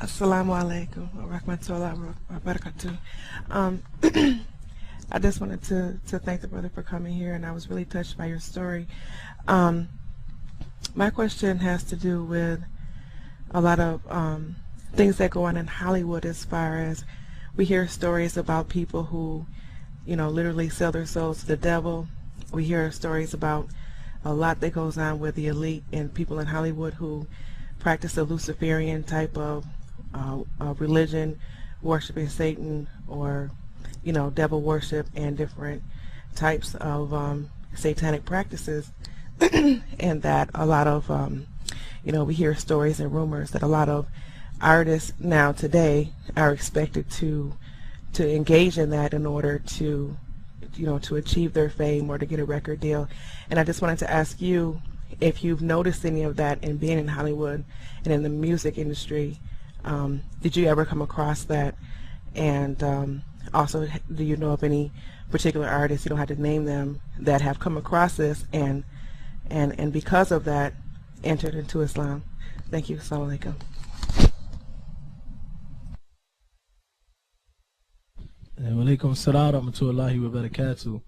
Assalamu alaikum wa rahmatullahi wa barakatuh. I just wanted to thank the brother for coming here, and I was really touched by your story. My question has to do with a lot of things that go on in Hollywood, as far as we hear stories about people who, you know, literally sell their souls to the devil. We hear stories about a lot that goes on with the elite and people in Hollywood who practice a Luciferian type of religion, worshiping Satan, or, you know, devil worship, and different types of satanic practices. And that a lot of, you know, we hear stories and rumors that a lot of artists now today are expected to engage in that in order to, you know, to achieve their fame or to get a record deal. And I just wanted to ask you if you've noticed any of that in being in Hollywood and in the music industry. Did you ever come across that? And also, do you know of any particular artists, you don't have to name them, that have come across this and because of that entered into Islam? Thank you. Assalamu alaikum. Walaikum salam wa rahmatullahi wa barakatuh.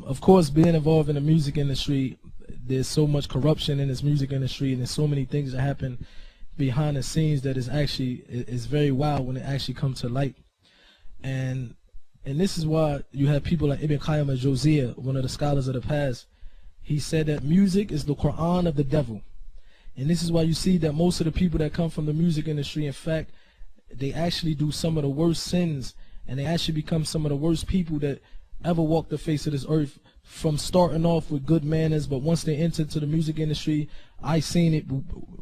Of course, being involved in the music industry, there's so much corruption in this music industry, and there's so many things that happen behind the scenes that is very wild when it actually comes to light. And this is why you have people like Ibn Qayyim al-Jawziyya, one of the scholars of the past. He said that music is the Quran of the devil. And this is why you see that most of the people that come from the music industry, in fact, they actually do some of the worst sins, and they actually become some of the worst people that ever walked the face of this earth, from starting off with good manners, but once they enter to the music industry, I seen it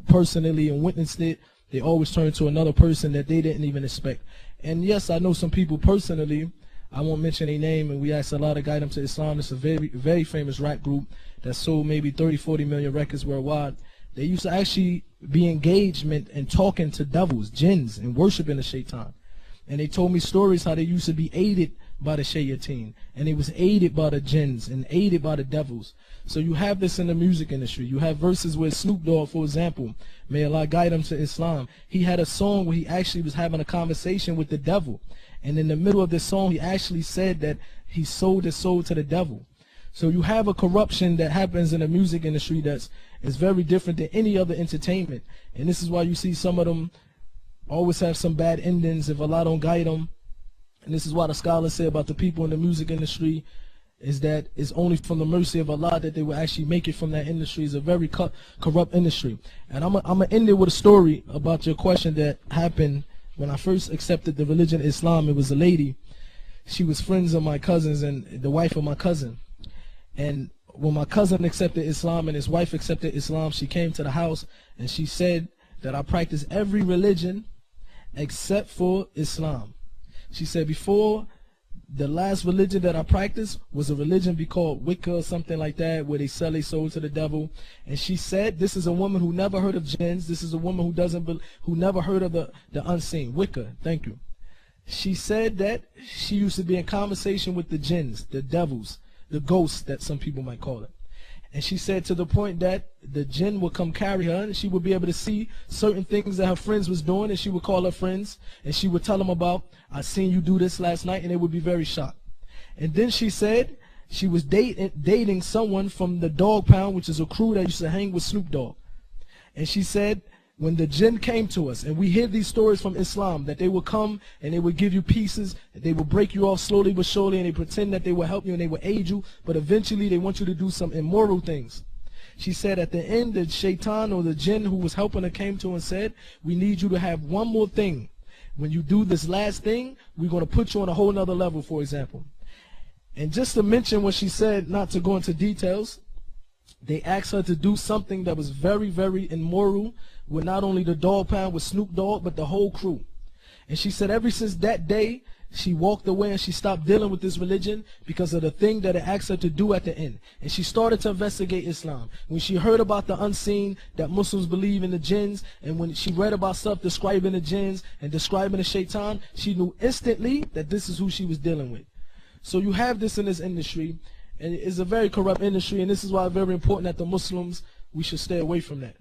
personally and witnessed it, they always turn to another person that they didn't even expect. And yes, I know some people personally, I won't mention their name, and we asked a lot of guide them to Islam. It's a very, very famous rap group that sold maybe 30-40 million records worldwide. They used to actually be engagement and talking to devils, jinns, and worshiping the shaitan. And they told me stories how they used to be aided by the shayateen, and they was aided by the jinns and aided by the devils. So you have this in the music industry. You have verses where Snoop Dogg, for example, may Allah guide him to Islam, he had a song where he actually was having a conversation with the devil, and in the middle of this song he actually said that he sold his soul to the devil. So you have a corruption that happens in the music industry that's very different than any other entertainment. And this is why you see some of them always have some bad endings if Allah don't guide them. And this is why the scholars say about the people in the music industry is that it's only from the mercy of Allah that they will actually make it from that industry. It's a very corrupt industry. And I'm going to end it with a story about your question that happened when I first accepted the religion of Islam. It was a lady. She was friends of my cousins and the wife of my cousin. And when my cousin accepted Islam and his wife accepted Islam, she came to the house and she said that I practice every religion except for Islam. She said before, the last religion that I practiced was a religion called Wicca or something like that, where they sell their soul to the devil. And she said this is a woman who never heard of jinns. This is a woman who never heard of the unseen. Wicca, thank you. She said that she used to be in conversation with the jinns, the devils, the ghosts that some people might call it. And she said to the point that the jinn would come carry her, and she would be able to see certain things that her friends was doing, and she would call her friends and she would tell them about, I seen you do this last night, and they would be very shocked. And then she said she was dating someone from the Dog Pound, which is a crew that used to hang with Snoop Dogg. And she said when the jinn came to us, and we hear these stories from Islam, that they would come and they would give you pieces, they would break you off slowly but surely, and they pretend that they will help you and they will aid you, but eventually they want you to do some immoral things. She said at the end, the shaitan or the jinn who was helping her came to her and said, we need you to have one more thing. When you do this last thing, we're going to put you on a whole nother level, for example. And just to mention what she said, not to go into details, they asked her to do something that was very, very immoral with not only the Dog Pound, with Snoop Dogg, but the whole crew. And she said ever since that day, she walked away and she stopped dealing with this religion because of the thing that it asked her to do at the end. And she started to investigate Islam. When she heard about the unseen, that Muslims believe in the jinns, and when she read about stuff describing the jinns and describing the shaitan, she knew instantly that this is who she was dealing with. So you have this in this industry, and it's a very corrupt industry, and this is why it's very important that the Muslims, we should stay away from that.